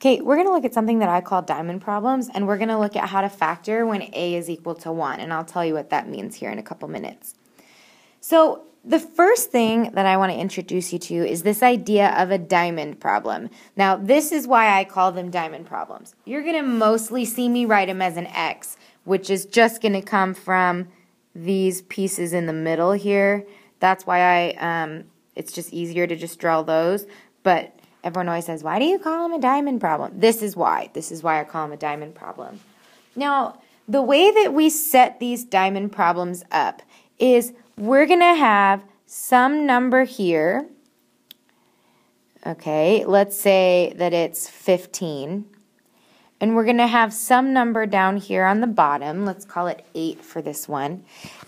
Okay, we're going to look at something that I call diamond problems, and we're going to look at how to factor when a is equal to 1, and I'll tell you what that means here in a couple minutes. So the first thing that I want to introduce you to is this idea of a diamond problem. Now, this is why I call them diamond problems. You're going to mostly see me write them as an X, which is just going to come from these pieces in the middle here. That's why it's just easier to just draw those, but everyone always says, why do you call them a diamond problem? This is why. This is why I call them a diamond problem. Now, the way that we set these diamond problems up is we're going to have some number here. Okay, let's say that it's 15. And we're going to have some number down here on the bottom. Let's call it 8 for this one.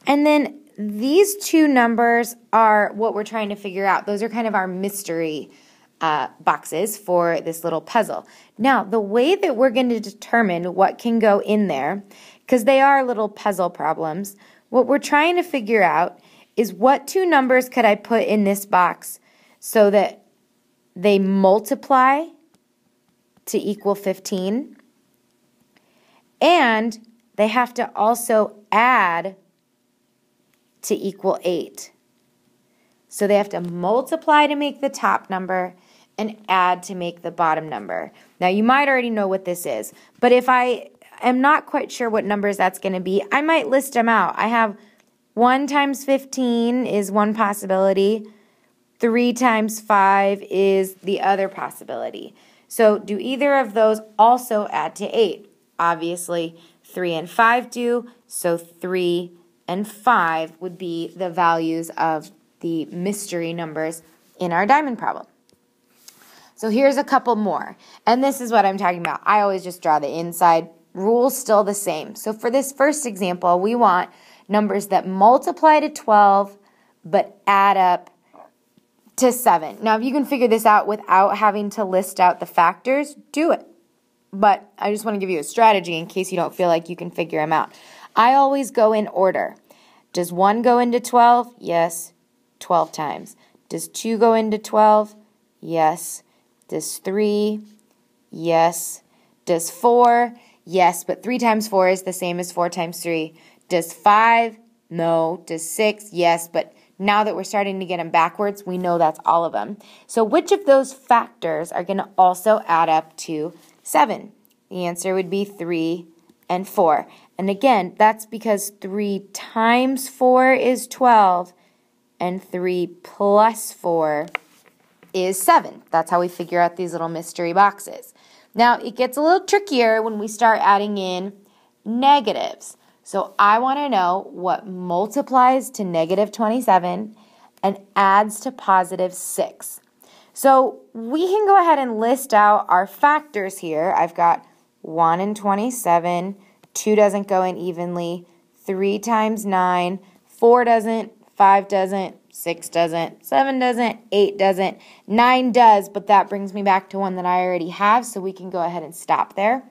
And then these two numbers are what we're trying to figure out. Those are kind of our mystery boxes for this little puzzle. Now, the way that we're going to determine what can go in there, because they are little puzzle problems, what we're trying to figure out is what two numbers could I put in this box so that they multiply to equal 15, and they have to also add to equal 8. So they have to multiply to make the top number and add to make the bottom number. Now, you might already know what this is, but if I am not quite sure what numbers that's going to be, I might list them out. I have 1 times 15 is one possibility. 3 times 5 is the other possibility. So do either of those also add to 8? Obviously, 3 and 5 do, so 3 and 5 would be the values of the mystery numbers in our diamond problem. So here's a couple more, and this is what I'm talking about. I always just draw the inside. Rule's still the same. So for this first example, we want numbers that multiply to 12 but add up to 7. Now, if you can figure this out without having to list out the factors, do it. But I just want to give you a strategy in case you don't feel like you can figure them out. I always go in order. Does 1 go into 12? Yes, 12 times. Does 2 go into 12? Yes. Does 3? Yes. Does 4? Yes, but 3 times 4 is the same as 4 times 3. Does 5? No. Does 6? Yes, but now that we're starting to get them backwards, we know that's all of them. So which of those factors are going to also add up to 7? The answer would be 3 and 4. And again, that's because 3 times 4 is 12, and 3 plus 4 is 7. That's how we figure out these little mystery boxes. Now, it gets a little trickier when we start adding in negatives. So I want to know what multiplies to negative 27 and adds to positive 6. So we can go ahead and list out our factors here. I've got 1 and 27, 2 doesn't go in evenly, 3 times 9, 4 doesn't, 5 doesn't, 6 doesn't, 7 doesn't, 8 doesn't, 9 does, but that brings me back to one that I already have, so we can go ahead and stop there.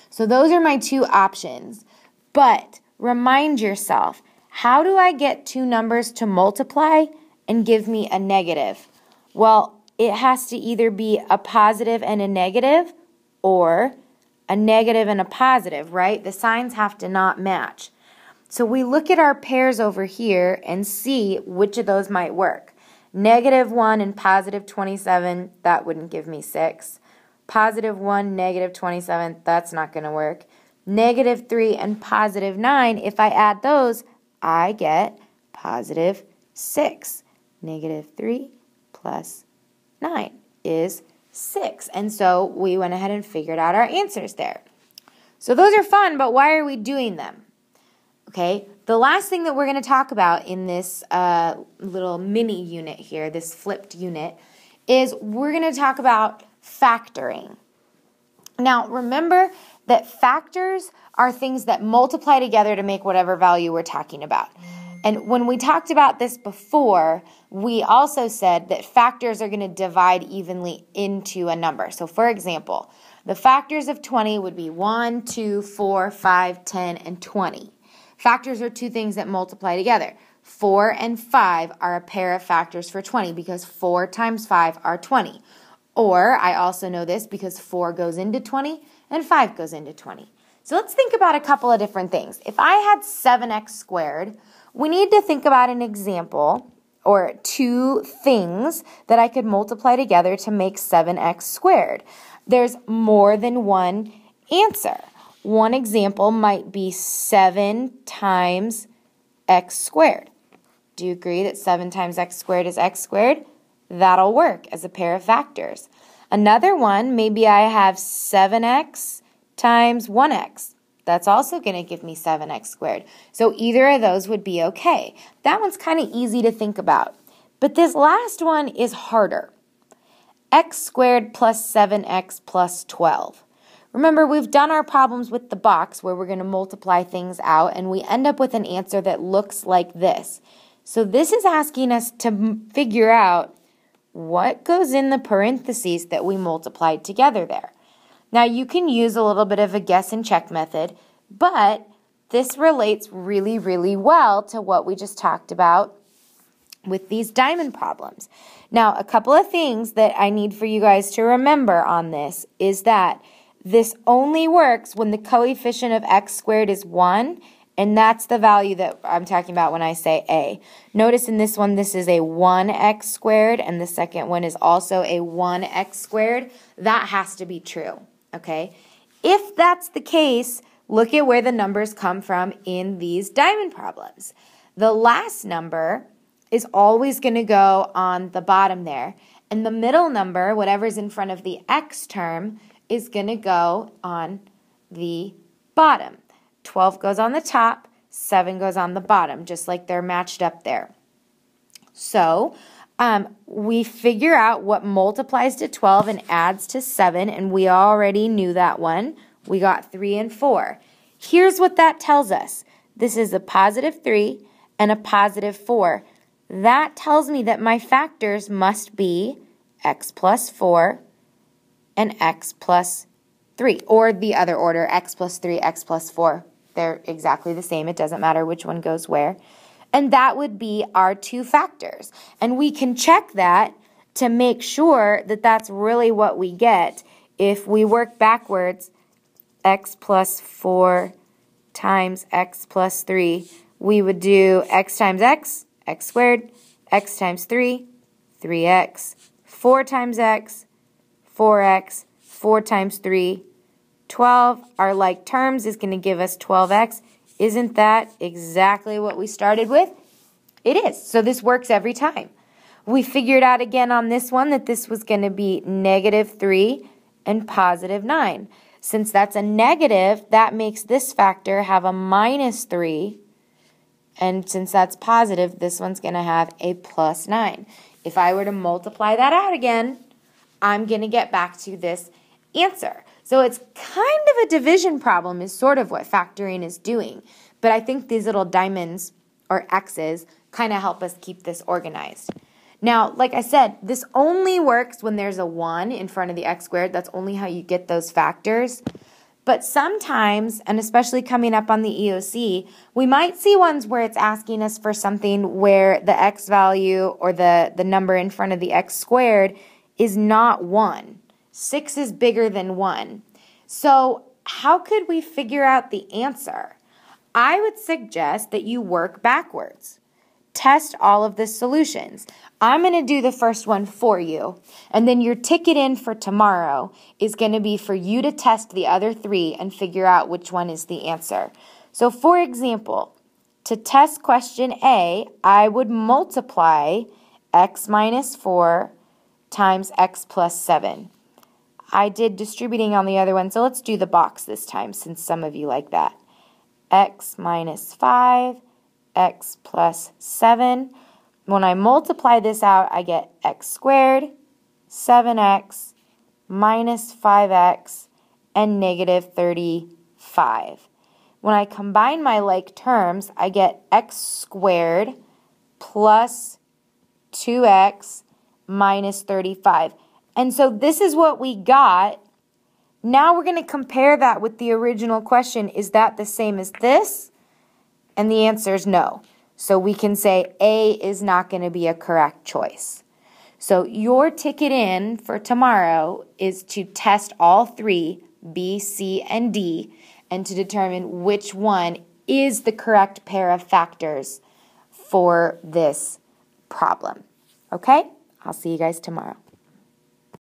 So those are my two options, but remind yourself, how do I get two numbers to multiply and give me a negative? Well, it has to either be a positive and a negative or a negative and a positive, right? The signs have to not match. So we look at our pairs over here and see which of those might work. Negative 1 and positive 27, that wouldn't give me 6. Positive 1, negative 27, that's not going to work. Negative 3 and positive 9, if I add those, I get positive 6. Negative 3 plus 9 is 6. And so we went ahead and figured out our answers there. So those are fun, but why are we doing them? Okay, the last thing that we're going to talk about in this little mini unit here, this flipped unit, is we're going to talk about factoring. Now, remember that factors are things that multiply together to make whatever value we're talking about. And when we talked about this before, we also said that factors are going to divide evenly into a number. So, for example, the factors of 20 would be 1, 2, 4, 5, 10, and 20. Factors are two things that multiply together. 4 and 5 are a pair of factors for 20 because 4 times 5 are 20. Or I also know this because 4 goes into 20 and 5 goes into 20. So let's think about a couple of different things. If I had 7x squared, we need to think about an example or two things that I could multiply together to make 7x squared. There's more than one answer. One example might be 7 times x squared. Do you agree that 7 times x squared is x squared? That'll work as a pair of factors. Another one, maybe I have 7x times 1x. That's also going to give me 7x squared. So either of those would be okay. That one's kind of easy to think about. But this last one is harder. X squared plus 7x plus 12. Remember, we've done our problems with the box where we're going to multiply things out, and we end up with an answer that looks like this. So this is asking us to figure out what goes in the parentheses that we multiplied together there. Now, you can use a little bit of a guess and check method, but this relates really, really well to what we just talked about with these diamond problems. Now, a couple of things that I need for you guys to remember on this is that this only works when the coefficient of x squared is 1, and that's the value that I'm talking about when I say a. Notice in this one, this is a 1x squared, and the second one is also a 1x squared. That has to be true, okay? If that's the case, look at where the numbers come from in these diamond problems. The last number is always going to go on the bottom there, and the middle number, whatever's in front of the x term, is going to go on the bottom. 12 goes on the top, 7 goes on the bottom, just like they're matched up there. So we figure out what multiplies to 12 and adds to 7, and we already knew that one. We got 3 and 4. Here's what that tells us. This is a positive 3 and a positive 4. That tells me that my factors must be x plus 4 and x plus 3, or the other order, x plus 3, x plus 4. They're exactly the same. It doesn't matter which one goes where. And that would be our two factors. And we can check that to make sure that that's really what we get. If we work backwards, x plus 4 times x plus 3, we would do x times x, x squared, x times 3, 3x, 4 times x, 4x, 4 times 3, 12. Our like terms is going to give us 12x. Isn't that exactly what we started with? It is. So this works every time. We figured out again on this one that this was going to be negative 3 and positive 9. Since that's a negative, that makes this factor have a minus 3. And since that's positive, this one's going to have a plus 9. If I were to multiply that out again, I'm going to get back to this answer. So it's kind of a division problem is sort of what factoring is doing. But I think these little diamonds or X's kind of help us keep this organized. Now, like I said, this only works when there's a 1 in front of the x squared. That's only how you get those factors. But sometimes, and especially coming up on the EOC, we might see ones where it's asking us for something where the x value or the number in front of the x squared is not 1. 6 is bigger than 1. So how could we figure out the answer? I would suggest that you work backwards. Test all of the solutions. I'm going to do the first one for you, and then your ticket in for tomorrow is going to be for you to test the other 3 and figure out which one is the answer. So for example, to test question A, I would multiply x minus 4 times x plus 7. I did distributing on the other one, so let's do the box this time since some of you like that. X minus 5, x plus 7. When I multiply this out, I get x squared, 7x, minus 5x, and negative 35. When I combine my like terms, I get x squared plus 2x minus 35. And so this is what we got. Now we're going to compare that with the original question. Is that the same as this? And the answer is no. So we can say A is not going to be a correct choice. So your ticket in for tomorrow is to test all three, B, C, and D, and to determine which one is the correct pair of factors for this problem. Okay? I'll see you guys tomorrow.